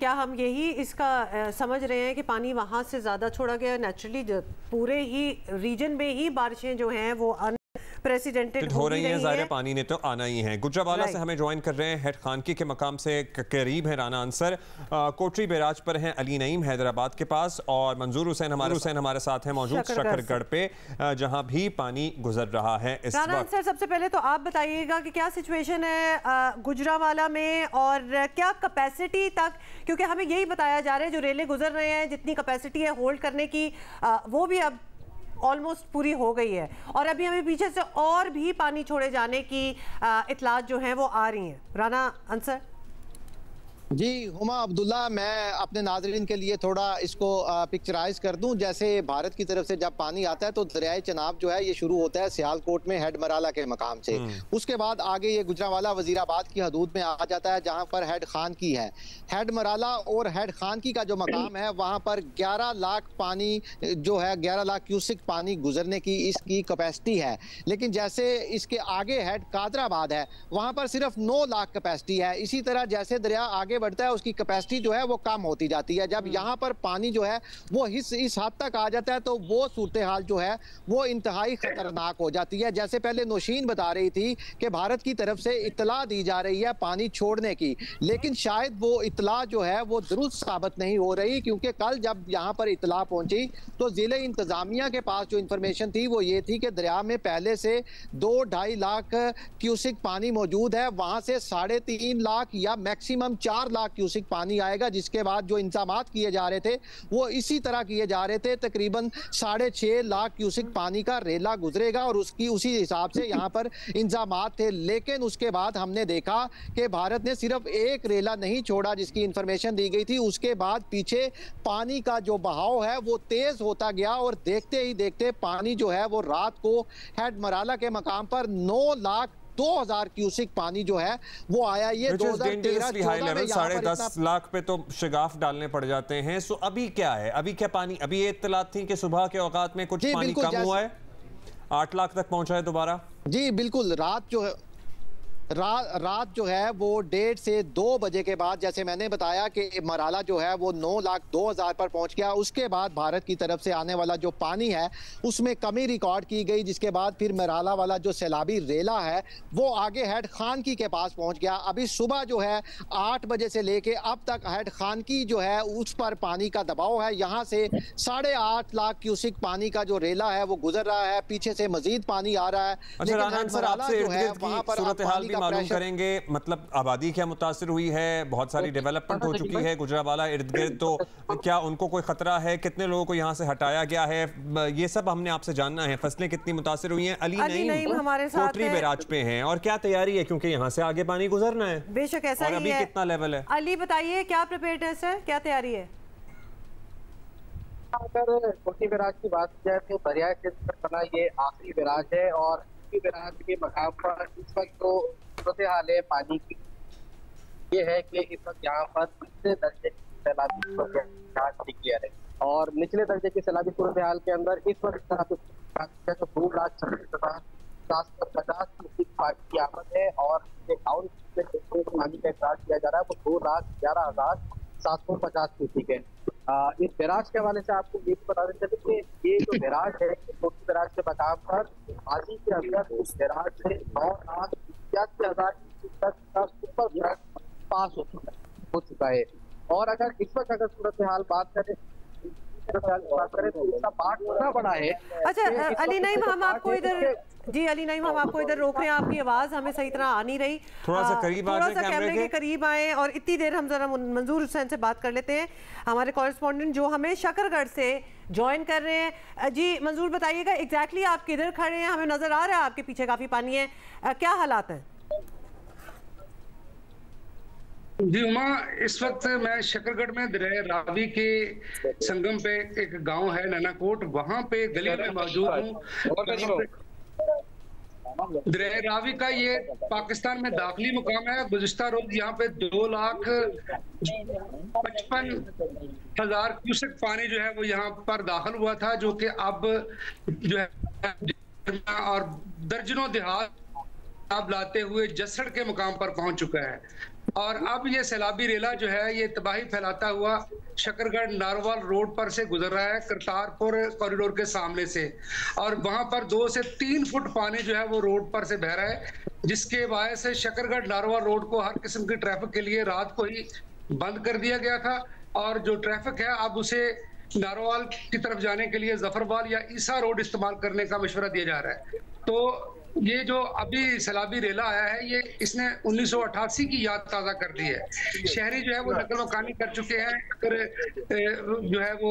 क्या हम यही इसका समझ रहे हैं कि पानी वहाँ से ज़्यादा छोड़ा गया? नेचुरली पूरे ही रीजन में ही बारिशें जो हैं वो प्रेसिडेंटेड हो रही हैं, ज़ाहिर पानी ने तो आना ही है। गुजरावाला से हमें ज्वाइन कर रहे हैं हेड खानकी के मकाम से करीब है राना अंसर, कोटरी बैराज पर हैं अली नईम हैदराबाद के पास, और मंजूर हुसैन हमारे साथ हैं मौजूद शकरगढ़ पे जहां भी पानी गुजर रहा है इस राना अंसर, सबसे पहले तो आप बताइएगा कि क्या सिचुएशन है गुजरावाला में और क्या कैपेसिटी तक, क्योंकि हमें यही बताया जा रहा है जो रेलें गुजर रहे हैं जितनी कैपेसिटी है होल्ड करने की वो भी अब ऑलमोस्ट पूरी हो गई है, और अभी हमें पीछे से और भी पानी छोड़े जाने की इतलात जो हैं वो आ रही हैं। राना अंसर। जी हुमा अब्दुल्ला, मैं अपने नाजरीन के लिए थोड़ा इसको पिक्चराइज कर दूं। जैसे भारत की तरफ से जब पानी आता है तो दरियाए चनाब जो है ये शुरू होता है सियालकोट में हेड मराला के मकाम से, उसके बाद आगे ये गुजरावाला वजीराबाद की हदूद में आ जाता है जहां पर हेड खान की है। हेड मराला और हेड खान की का जो मकाम है वहां पर 11 लाख पानी जो है 11 लाख क्यूसिक पानी गुजरने की इसकी कैपेसिटी है, लेकिन जैसे इसके आगे हेड कादराबाद है वहां पर सिर्फ 9 लाख कैपेसिटी है। इसी तरह जैसे दरिया आगे बढ़ता है उसकी कैपेसिटी जो है वो कम होती जाती है। जब यहाँ पर पानी जो है वो इस हद तक आ जाता है तो वो सूरत हाल जो है वो इंतहाई खतरनाक हो जाती है। जैसे पहले नौशीन बता रही थी कि भारत की तरफ से इतला दी जा रही है पानी छोड़ने की, लेकिन शायद वो इतला जो है वो दुरुस्त साबित नहीं हो रही, क्योंकि कल जब यहाँ पर इतला पहुंची तो जिले इंतजामिया के पास जो इंफॉर्मेशन थी वो ये थी कि दरिया में पहले से 2-2.5 लाख क्यूसिक पानी मौजूद है, वहां से 3.5 लाख या मैक्सिमम 4 लाख क्यूसिक पानी आएगा, जिसके बाद जो इंतजामात किए जा रहे थे वो इसी तरह किए जा रहे थे। तकरीबन 6.5 लाख क्यूसिक पानी का रेला गुजरेगा और उसी हिसाब से यहाँ पर इंतजामात थे। लेकिन उसके बाद हमने देखा कि भारत ने सिर्फ एक रेला नहीं छोड़ा जिसकी इंफॉर्मेशन दी गई थी, उसके बाद पीछे पानी का जो बहाव है वो तेज होता गया और देखते ही देखते पानी जो है वो रात को हेड मराला के मकाम पर 9,02,000 क्यूसिक पानी जो है वो आया। ये 2013-14 में 10.5 लाख पे तो शिगाफ डालने पड़ जाते हैं। सो अभी क्या है, अभी क्या पानी, अभी ये इत्तलात थी कि सुबह के औकात में कुछ पानी कम हुआ है, 8 लाख तक पहुंचा है दोबारा। जी बिल्कुल, रात जो है वो 1:30 से 2 बजे के बाद जैसे मैंने बताया कि मराला जो है वो 9,02,000 पर पहुंच गया। उसके बाद भारत की तरफ से आने वाला जो पानी है उसमें कमी रिकॉर्ड की गई, जिसके बाद फिर मराला वाला जो सैलाबी रेला है वो आगे हेड खानकी के पास पहुंच गया। अभी सुबह जो है 8 बजे से लेके अब तक हेड खानकी जो है उस पर पानी का दबाव है। यहाँ से 8.5 लाख क्यूसिक पानी का जो रेला है वो गुजर रहा है, पीछे से मजीद पानी आ रहा है। लेकिन मराला जो है वहाँ पर मालूम करेंगे, मतलब आबादी क्या मुतासिर हुई है, बहुत सारी डेवलपमेंट हो चुकी है गुजरावाला इर्द गिर्द, तो क्या उनको कोई खतरा है, कितने लोगों को यहाँ से हटाया गया है, ये सब हमने आपसे जानना है। फसलें कितनी मुतासिर हुई हैं। अली नईम हमारे साथ कोटरी बैराज पे हैं, और क्या तैयारी है, क्योंकि यहाँ से आगे पानी गुजरना है। बेशक ऐसा ही है। अभी कितना लेवल है? अली बताइए क्या प्रिपेयर्डनेस है, क्या तैयारी है? अगर कोटरी बैराज की बात की जाए तो दरियाए सिंध पर बना ये आखिरी बैराज है, और बैराज के मकाम पर इस वक्त तो सूरत हाल है पानी की ये है कि इस वक्त यहाँ पर निचले दर्जे की सैलाबी क्लियर है, और निचले दर्जे की सैलाबी सूरत हाल के अंदर इस वक्त 2,60,750 क्यूसिक पानी की आमद है, और पानी का इखराज किया जा रहा है वो 2,11,750 क्यूसिक है। इस बैराज के हवाले से आपको ये बता देते हैं कि ये जो बैराज है कोटरी बैराज के मकाम पर हाजी के अंदर उस बैराज से 9,81,000 तक सुपर पास हो चुका है। और अगर इस वक्त अगर सूरत हाल बात करें तो इसका पार्ट इतना बड़ा है। अच्छा अली नईम, हम आपको इधर अली नईम हम आपको इधर रोक रहे हैं, आपकी आवाज हमें सही तरह आ नहीं रही, थोड़ा सा कैमरे के करीब आए, और इतनी देर हम जरा मंजूर हुसैन से बात कर लेते हैं, हमारे कॉरेस्पॉन्डेंट जो हमें शकरगढ़ से ज्वाइन कर रहे हैं। जी मंजूर बताइएगा एग्जैक्टली आप किधर खड़े हैं, हमें नजर आ रहा है आपके पीछे काफी पानी है, क्या हालात हैं? जी उमा, इस वक्त मैं शकरगढ़ में दरिया रावी के संगम पे एक गांव है नैनाकोट, वहां पे गली में मौजूद हूँ। दरिया रावी का ये पाकिस्तान में दाखिली मुकाम है। गुज़िश्ता रोज यहाँ पे 2,55,000 क्यूसेक पानी जो है वो यहाँ पर दाखिल हुआ था, जो कि अब जो है और दर्जनों देहात सैलाब लाते हुए जसड़ के मुकाम पर पहुंच चुका है और अब ये सैलाबी रेला जो है ये तबाही फैलाता हुआ शकरगढ़ नारोवाल रोड पर से गुजर रहा है करतारपुर कॉरिडोर के सामने से और वहां पर 2 से 3 फुट पानी जो है वो रोड पर से बह रहा है, जिसके वजह से शकरगढ़ नारोवाल रोड को हर किस्म की ट्रैफिक के लिए रात को ही बंद कर दिया गया था और जो ट्रैफिक है अब उसे नारोवाल की तरफ जाने के लिए जफरवाल या ईसा रोड इस्तेमाल करने का मशवरा दिया जा रहा है। तो ये जो अभी सैलाबी रेला आया है ये इसने 1988 की याद ताज़ा कर दी है। शहरी जो है वो नकल मकानी कर चुके हैं। अगर जो है वो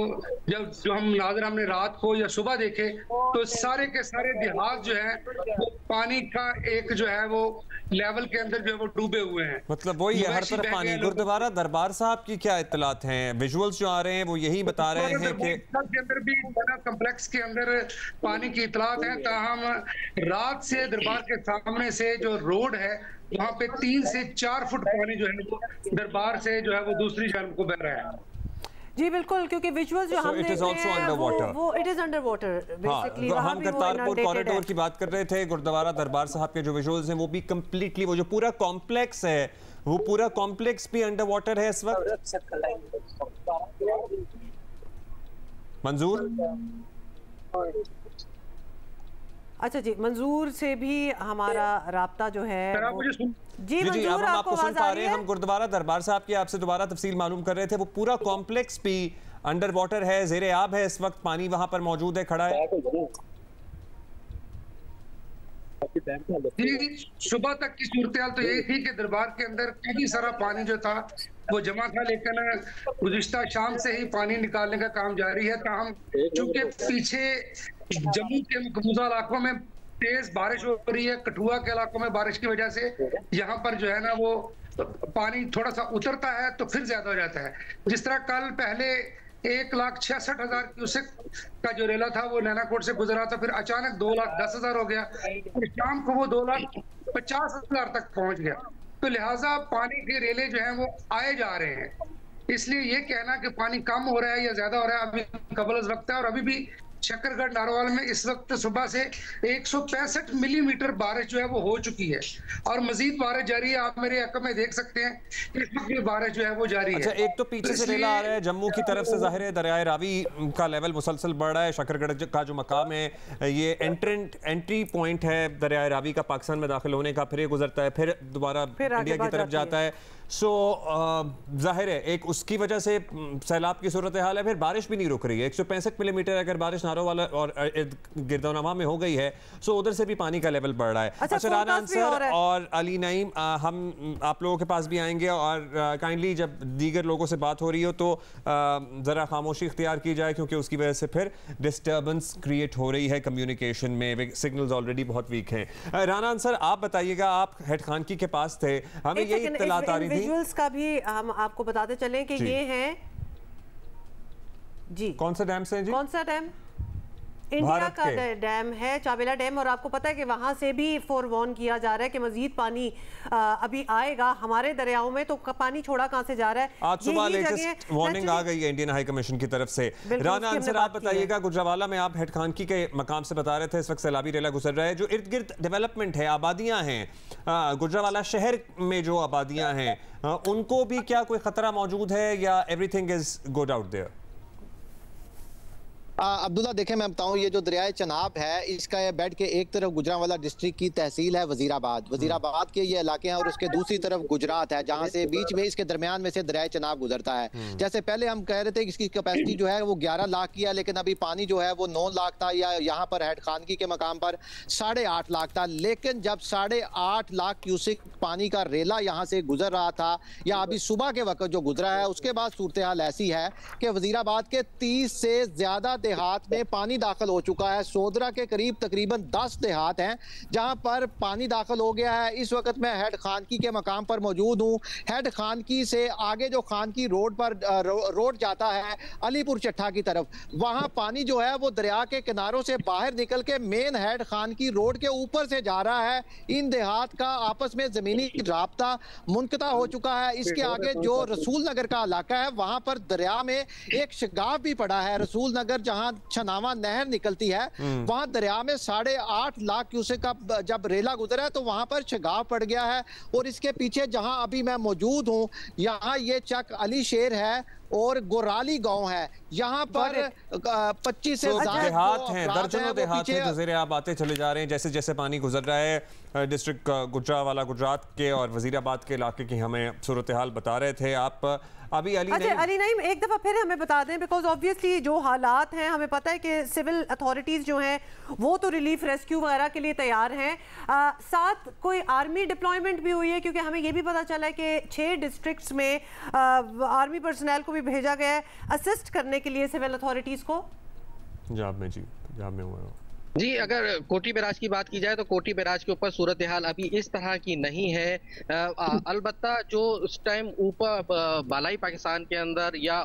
जब जो हम नाज़र हमने रात को या सुबह देखे तो सारे के सारे देहात जो है वो पानी का एक जो है वो लेवल के अंदर जो है वो डूबे हुए हैं। मतलब वही है, हर तरफ पानी। गुरुद्वारा दरबार साहब की क्या इत्तलात हैं? विजुअल्स जो आ रहे हैं वो यही बता रहे हैं कि के अंदर भी कम्प्लेक्स के अंदर पानी की इत्तलात है। ताहम रात से दरबार के सामने से जो रोड है वहां पे 3 से 4 फुट पानी जो है वो दरबार से जो है वो दूसरी जानब को बह रहा है। जी बिल्कुल, क्योंकि विजुअल्स जो हम देख रहे हैं वो it is under water basically. हम करतारपुर कॉरिडोर की बात कर रहे थे, गुरुद्वारा दरबार साहब के जो विजुअल्स हैं वो भी कंप्लीटली, वो जो पूरा कॉम्प्लेक्स है वो पूरा कॉम्प्लेक्स भी अंडर वाटर है इस वक्त। मंजूर, अच्छा जी, मंजूर से भी हमारा राब्ता जो है जी अब हम आपको सुन पा रहे हैं। हम गुरुद्वारा दरबार साहब की आपसे दोबारा तफसील मालूम कर रहे थे। वो पूरा कॉम्प्लेक्स भी अंडर वाटर है, ज़ेरे आब है इस वक्त, पानी वहां पर मौजूद है, खड़ा है। सुबह तक की सूरत तो यही थी कि दरबार के अंदर काफी सारा पानी जो था वो जमा था, लेकिन गुज़िश्ता शाम से ही पानी निकालने का काम जारी है। ताहम चूंकि पीछे जम्मू के मकबूजा इलाकों में तेज बारिश हो रही है, कठुआ के इलाकों में बारिश की वजह से यहाँ पर जो है ना वो पानी थोड़ा सा उतरता है तो फिर ज्यादा हो जाता है। जिस तरह कल पहले 1,66,000 क्यूसेक का जो रेला था वो नैनाकोट से गुजरा था, फिर अचानक 2,10,000 हो गया, फिर शाम को वो 2,50,000 तक पहुंच गया। तो लिहाजा पानी के रेले जो हैं वो आए जा रहे हैं। इसलिए ये कहना कि पानी कम हो रहा है या ज्यादा हो रहा है अभी कबल वक्त है। और अभी भी शकरगढ़ नारोवाल में इस वक्त सुबह से 165 मिलीमीटर बारिश जो है वो हो चुकी है और मजीद बारिश जारी है। आप मेरे अकब में देख सकते हैं कि इस वक्त बारिश जो है वो जारी है। अच्छा, एक तो पीछे से रेला आ रहा है जम्मू की तरफ से, जाहिर है दरियाए रावी का लेवल मुसलसल बढ़ रहा है। शकरगढ़ का जो मकाम है ये एंट्री पॉइंट है दरियाए रावी का पाकिस्तान में दाखिल होने का, फिर ये गुजरता है, फिर दोबारा इंडिया की तरफ जाता है। सो जाहिर है एक उसकी वजह से सैलाब की सूरत हाल है। फिर बारिश भी नहीं रुक रही है। 165 मिलीमीटर अगर बारिश नारोवाल और गिरदौनवा में हो गई है सो उधर से भी पानी का लेवल बढ़ रहा है। अच्छा राना अंसर और अली नईम, हम आप लोगों के पास भी आएंगे और काइंडली जब दीगर लोगों से बात हो रही हो तो ज़रा खामोशी इख्तियार की जाए, क्योंकि उसकी वजह से फिर डिस्टर्बेंस क्रिएट हो रही है कम्युनिकेशन में, सिग्नल्स ऑलरेडी बहुत वीक हैं। राना अंसर, आप बताइएगा, आप हेड खानकी के पास थे, हमें यही इत्तलात आ रही थी। विजुअल्स का भी हम आपको बताते चलें कि ये हैं जी, कौन सा डैम से है जी? कौन सा डैम? इंडिया का डैम है, चाबेला डैम। और आपको पता है कि वहां से भी फोरवॉर्न किया जा रहा है कि मजीद पानी अभी आएगा हमारे दरियाओं में, तो पानी छोड़ा कहां से जा रहा है? आज सुबह लेटेस्ट वार्निंग आ गई है इंडियन हाई कमीशन की तरफ से। राना अंसर, आप बताइएगा, गुजरावाला में आप हेड खानकी के मकाम से बता रहे थे, इस वक्त सैलाबी रेला गुजर रहा है, जो इर्द गिर्द डेवलपमेंट है, आबादियां हैं, गुजरावाला शहर में जो आबादियां हैं उनको भी क्या कोई खतरा मौजूद है या everything is good out there? Abdullah, देखें मैं बताऊं, ये जो दरियाए चनाब है इसका बेड के एक तरफ गुजरांवाला डिस्ट्रिक्ट की तहसील है वजीराबाद के ये इलाके हैं और उसके दूसरी तरफ गुजरात है, जहां से बीच में इसके दरमियान में से दरियाए चनाब गुजरता है। जैसे पहले हम कह रहे थे कि इसकी कैपेसिटी जो है वो 11 लाख की है, लेकिन अभी पानी जो है वो 9 लाख था, या यहाँ पर हेड खानगी के मकाम पर 8.5 लाख था। लेकिन जब 8.5 लाख क्यूसेक पानी का रेला यहाँ से गुजर रहा था या अभी सुबह के वक्त जो गुजरा है, उसके बाद सूरत हाल ऐसी है कि वजीराबाद के 30 से ज्यादा देहात में पानी दाखिल हो चुका है। सोदरा के करीब तकरीबन 10 देहात हैं जहां पर पानी दाखिल हो गया है। इस वक्त मैं हेड खानकी के मकाम पर मौजूद हूं। हेड खानकी से आगे जो खानकी रोड पर रोड जाता है अलीपुर चट्ठा की तरफ, वहां पानी जो है वो दरिया के किनारों से बाहर निकल के मेन हेड खानकी रोड के ऊपर से जा रहा है। इन देहात का आपस में जमीनी राब्ता मुनक़ता हो चुका है। इसके आगे जो रसूल नगर का इलाका है वहां पर दरिया में एक शगाफ भी पड़ा है। रसूल नगर जहां छनावा नहर निकलती है वहां दरिया में 8.5 लाख क्यूसेक का जब रेला गुजरा है तो वहां पर शिगाव पड़ गया है। और इसके पीछे जहां अभी मैं मौजूद हूं, यहाँ ये चक अली शेर है और गोराली गांव है। यहाँ पर 25 से ज्यादा देहात हैं, दर्जनों देहात हैं जो ज़ेरे आब आते चले जा रहे हैं जैसे जैसे पानी गुजर रहा है। डिस्ट्रिक्ट गुजरावाला गुजरात के और वजीराबाद के इलाके की हमें सूरत हाल बता रहे थे आप अभी। अली नईम एक दफ़ा फिर हमें बता दें, बिकॉज ऑब्वियसली जो हालात हैं हमें पता है कि सिविल अथॉरिटीज़ जो हैं वो तो रिलीफ रेस्क्यू वगैरह के लिए तैयार हैं, साथ कोई आर्मी डिप्लॉयमेंट भी हुई है, क्योंकि हमें ये भी पता चला है कि 6 डिस्ट्रिक्ट्स में आर्मी पर्सनल को भी भेजा गया है असिस्ट करने के लिए सिविल अथॉरिटीज़ को। पंजाब में हुआ जी, अगर कोटी बैराज की बात की जाए तो कोटी बैराज के ऊपर सूरत हाल अभी इस तरह की नहीं है। अलबत्ता जो उस टाइम ऊपर बालाई पाकिस्तान के अंदर या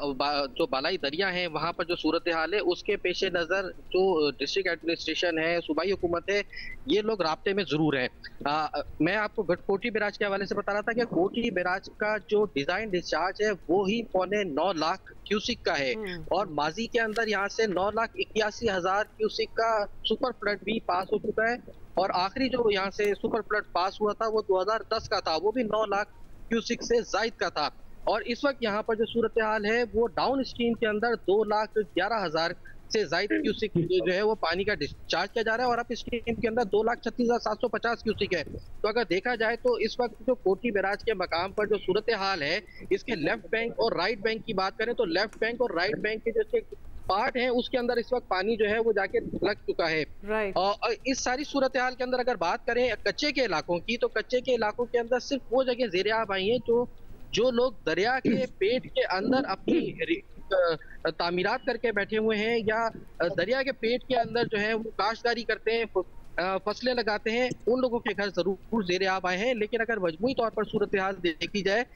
जो बालाई दरिया हैं वहां पर जो सूरत हाल है उसके पेश नज़र जो डिस्ट्रिक्ट एडमिनिस्ट्रेशन है, सूबाई हुकूमत है, ये लोग राब्ते में जरूर हैं। मैं आपको कोटी बैराज के हवाले से बता रहा था कि कोटी बैराज का जो डिजाइन डिस्चार्ज है वो ही 9.25 लाख क्यूसिक का है और माजी के अंदर यहाँ से 9,81,000 क्यूसिक का सुपर फ्लड भी पास हो चुका है और आखिरी जो यहाँ से सुपर फ्लड पास हुआ था वो 2010 का था, वो भी 9 लाख क्यूसिक से जायद का था। और इस वक्त यहाँ पर जो सूरत हाल है वो डाउन स्ट्रीम के अंदर 2,11,000 से जायद क्यूसिक जो है वो पानी का डिस्चार्ज किया जा रहा है और अब स्ट्रीम के अंदर 2,36,750 क्यूसिक है। तो अगर देखा जाए तो इस वक्त जो कोटी बैराज के मकाम पर जो सूरत हाल है इसके लेफ्ट बैंक और राइट बैंक की बात करें तो लेफ्ट बैंक और राइट बैंक के जो पार्ट है उसके अंदर इस वक्त पानी जो है वो जाके लग चुका है। और इस सारी सूरत हाल के अंदर अगर बात करें कच्चे के इलाकों की तो कच्चे के इलाकों के अंदर सिर्फ वो जगह ज़ेरे आब आई है जो लोग दरिया के पेट के अंदर अपनी तामीरात करके बैठे हुए हैं या दरिया के पेट के अंदर जो है वो काश्तकारी करते हैं, फसलें लगाते हैं, उन लोगों के घर जरूर ज़ेरे आब आए हैं। लेकिन अगर मजमूई तौर पर सूरत हाल देखी जाए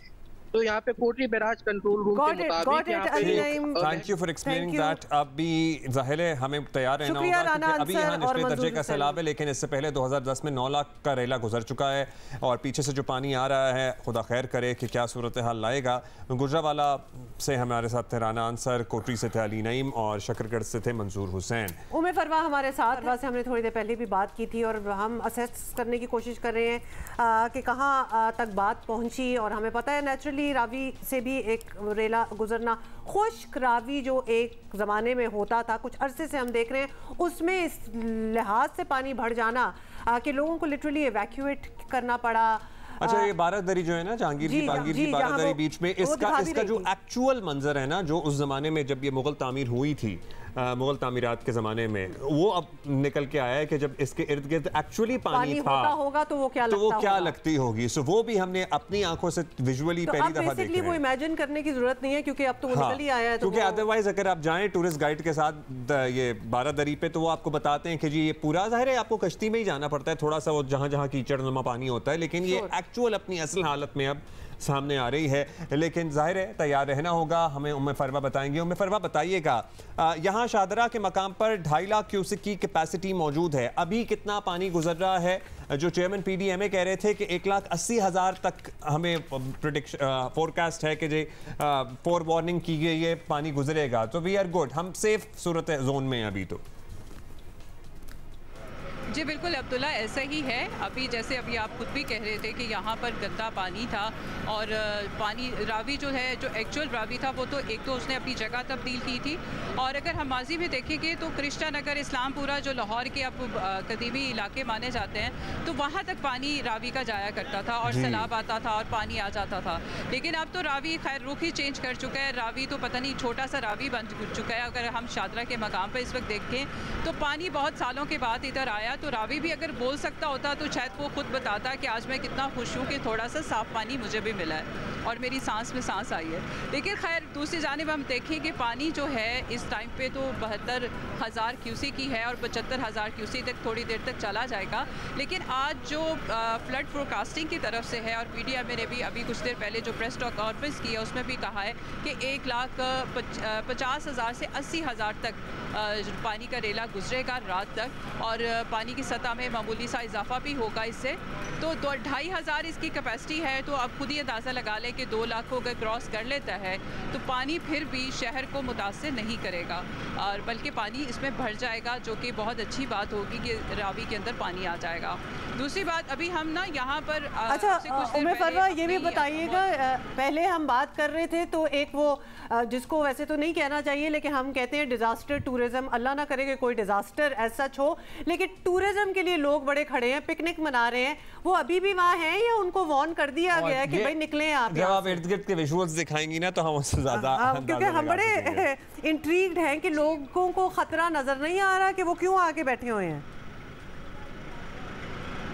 तो यहाँ पे कोटी बैराज कंट्रोल रूम के मुताबिक thank you for explaining that. अभी जाहिर है हमें तैयार रहना होगा क्योंकि अभी यहाँ निचले दर्जे का सैलाब है, लेकिन इससे पहले 2010 में 9 लाख का रेला गुजर चुका है और पीछे से जो पानी आ रहा है खुदा खैर करे कि क्या सूरत हाल लाएगा। गुजरावाला से हमारे साथ थे राना अंसर, कोटरी से थे अली नईम और शकरगढ़ से थे मंजूर हुसैन। उम्मे फरवा हमारे साथ से हमने थोड़ी देर पहले भी बात की थी और हम असेस करने की कोशिश कर रहे हैं कि कहाँ तक बात पहुँची। और हमें पता है नेचुरली रावी से भी एक रेला गुजरना, खुश्क रावी जो एक ज़माने में होता था, कुछ अरसे से हम देख रहे हैं उसमें इस लिहाज से पानी बढ़ जाना कि लोगों को लिटरली एवैक्यूएट करना पड़ा। अच्छा, ये बारादरी जो है ना जहांगीर की बारादरी बीच में इसका जो एक्चुअल मंजर है ना, जो उस जमाने में जब ये मुगल तामीर हुई थी, मुगल तामीरात के ज़माने में, वो अब निकल के आया है कि जब इसके इर्द गिर्द एक्चुअली पानी था होगा तो वो क्या लगती होगी। सो वो भी हमने अपनी आंखों से विजुअली पहली दफा देखी है। वो इमेजिन करने की जरूरत नहीं है क्योंकि अब तो वो निकल ही आया है। क्योंकि अदरवाइज अगर आप जाएं टूरिस्ट गाइड के साथ ये बारादरी पे तो वो आपको बताते हैं कि जी ये पूरा ज़ाहिर है आपको कश्ती में ही जाना पड़ता है, थोड़ा सा वो जहाँ जहाँ कीचड़ नुमा पानी होता है, लेकिन ये एक्चुअल अपनी असल हालत में अब सामने आ रही है। लेकिन जाहिर है तैयार रहना होगा। हमें उम्मे फरवा बताएंगे। उम्मे फरवा बताइएगा, यहाँ शादरा के मकाम पर 2.5 लाख क्यूसिक की कैपेसिटी मौजूद है, अभी कितना पानी गुजर रहा है? जो चेयरमैन PDMA कह रहे थे कि 1,80,000 तक हमें फोरकास्ट है कि जी फोर वार्निंग की गई है पानी गुजरेगा, तो वी आर गुड, हम सेफ सूरत जोन में अभी तो। जी बिल्कुल अब्दुल्ला, ऐसा ही है। अभी आप खुद भी कह रहे थे कि यहाँ पर गंदा पानी था और पानी रावी जो है, जो एक्चुअल रावी था वो तो एक तो उसने अपनी जगह तब्दील की थी और अगर हम माजी में देखेंगे तो कृष्णा नगर, इस्लामपुरा जो लाहौर के अब कदीमी इलाके माने जाते हैं तो वहाँ तक पानी रावी का जाया करता था और सैलाब आता था और पानी आ जाता था। लेकिन अब तो रावी खैर रुख ही चेंज कर चुका है, रावी तो पता नहीं छोटा सा रावी बन चुका है। अगर हम शादरा के मकाम पर इस वक्त देखें तो पानी बहुत सालों के बाद इधर आया, तो रावी भी अगर बोल सकता होता तो शायद वो खुद बताता कि आज मैं कितना खुश हूँ कि थोड़ा सा साफ पानी मुझे भी मिला है और मेरी सांस में सांस आई है। लेकिन खैर दूसरी जानिब हम देखें कि पानी जो है इस टाइम पे तो 72,000 क्यूसी की है और 75,000 क्यूसी तक थोड़ी देर तक चला जाएगा। लेकिन आज जो फ्लड फोरकास्टिंग की तरफ से है और PDMA ने भी अभी कुछ देर पहले जो प्रेस कॉन्फ्रेंस की है उसमें भी कहा है कि 1,50,000 से 80,000 तक पानी का रेला गुजरेगा रात तक और पानी पानी की सतह में मामूली सा इजाफा भी होगा इससे। तो 2500 इसकी कैपेसिटी है, तो आप खुद ही अंदाज़ा लगा लें कि 2 लाख को अगर क्रॉस कर लेता है तो पानी फिर भी शहर को मुतासिर नहीं करेगा, और बल्कि पानी इसमें भर जाएगा, जो कि बहुत अच्छी बात होगी कि रावी के अंदर पानी आ जाएगा। दूसरी बात, अभी हम ना यहाँ पर अच्छा उम्मे फरवा ये भी बताइएगा, पहले हम बात कर रहे थे तो एक वो जिसको वैसे तो नहीं कहना चाहिए लेकिन हम कहते हैं डिज़ास्टर टूरिज्म, अल्लाह ना करे कि कोई डिज़ास्टर ऐसा सच हो, लेकिन टूरिज्म के लिए लोग बड़े खड़े हैं, पिकनिक मना रहे हैं, वो अभी भी वहाँ हैं या उनको वार्न कर दिया गया है कि भाई निकलें आप? जब आप इर्द गिर्द के विजुअल्स दिखाएंगी ना तो हम उससे ज़्यादा क्योंकि हम बड़े इंट्रीग्ड हैं कि लोगों को खतरा नजर नहीं आ रहा कि वो क्यों आके बैठे हुए हैं।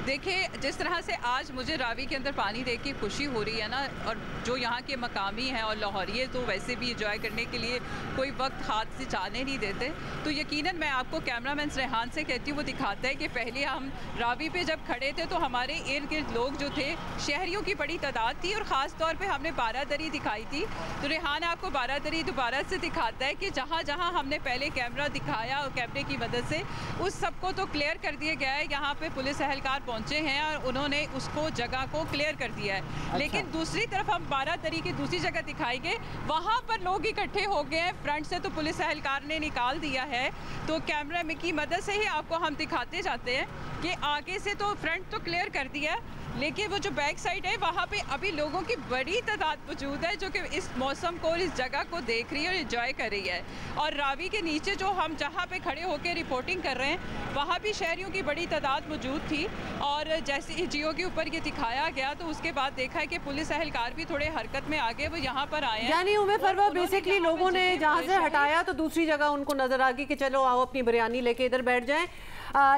देखिए, जिस तरह से आज मुझे रावी के अंदर पानी देख के खुशी हो रही है ना, और जो यहाँ के मकामी हैं और लाहौरिये तो वैसे भी एंजॉय करने के लिए कोई वक्त हाथ से जाने नहीं देते, तो यकीनन मैं आपको कैमरामैन रेहान से कहती हूँ, वो दिखाता है कि पहले हम रावी पे जब खड़े थे तो हमारे इर्द गिर्द लोग जो थे शहरियों की बड़ी तादाद थी, और ख़ास तौर पर हमने बारादरी दिखाई थी। तो रेहान आपको बारादरी दोबारा से दिखाता है कि जहाँ जहाँ हमने पहले कैमरा दिखाया और कैमरे की मदद से उस सबको तो क्लियर कर दिया गया है, यहाँ पे पुलिस एहलकार पहुंचे हैं और उन्होंने उसको जगह को क्लियर कर दिया है। अच्छा। लेकिन दूसरी तरफ हम बारादरी की दूसरी जगह दिखाएंगे, वहाँ पर लोग इकट्ठे हो गए हैं, फ्रंट से तो पुलिस एहलकार ने निकाल दिया है, तो कैमरा में की मदद से ही आपको हम दिखाते जाते हैं कि आगे से तो फ्रंट तो क्लियर कर दिया है, लेकिन वो जो बैक साइड है वहाँ पे अभी लोगों की बड़ी तादाद मौजूद है जो कि इस मौसम को, इस जगह को देख रही है और एंजॉय कर रही है। और रावी के नीचे जो हम जहाँ पे खड़े होकर रिपोर्टिंग कर रहे हैं वहाँ भी शहरियों की बड़ी तादाद मौजूद थी, और जैसे ही जियो के ऊपर ये दिखाया गया तो उसके बाद देखा है कि पुलिस एहलकार भी थोड़े हरकत में आ गए, वो यहाँ पर आए हैं। यानी उम्मे फरवा बेसिकली लोगों ने जहाँ से हटाया तो दूसरी जगह उनको नजर आ गई कि चलो आओ अपनी बिरयानी लेके इधर बैठ जाएं,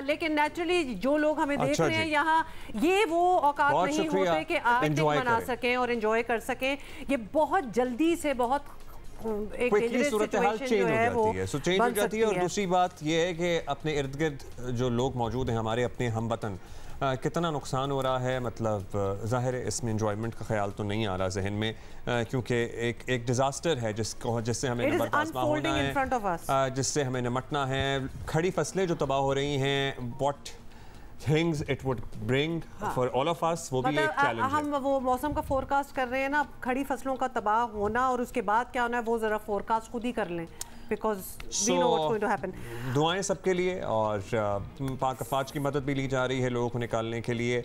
लेकिन नेचुरली जो लोग हमें देख रहे हैं यहाँ, ये वो औकात नहीं होते कि आप पिकनिक मना सकें और एंजॉय कर सकें। ये बहुत जल्दी से बहुत एक सूरत हाल चेंज हो जाती है। और दूसरी बात ये है कि अपने इर्द गिर्द जो लोग मौजूद हैं, हमारे अपने हमवतन, कितना नुकसान हो रहा है, मतलब ज़ाहिर है इसमें एंजॉयमेंट का ख्याल तो नहीं आ रहा जहन में, क्योंकि एक डिज़ास्टर है जिससे हमें बर्दाश्त होना है, जिससे हमें निमटना है। खड़ी फसलें जो तबाह हो रही हैं, what things it would bring for all of us, वो भी एक चैलेंज है। हम वो मौसम का फोरकास्ट कर रहे हैं ना, खड़ी फसलों का तबाह होना और उसके बाद क्या होना है वो ज़रा फोरकास्ट खुद ही कर लें, because we know what's going to happen। दुआएं सबके लिए, और पाक अफवाज की मदद भी ली जा रही है लोगों को निकालने के लिए।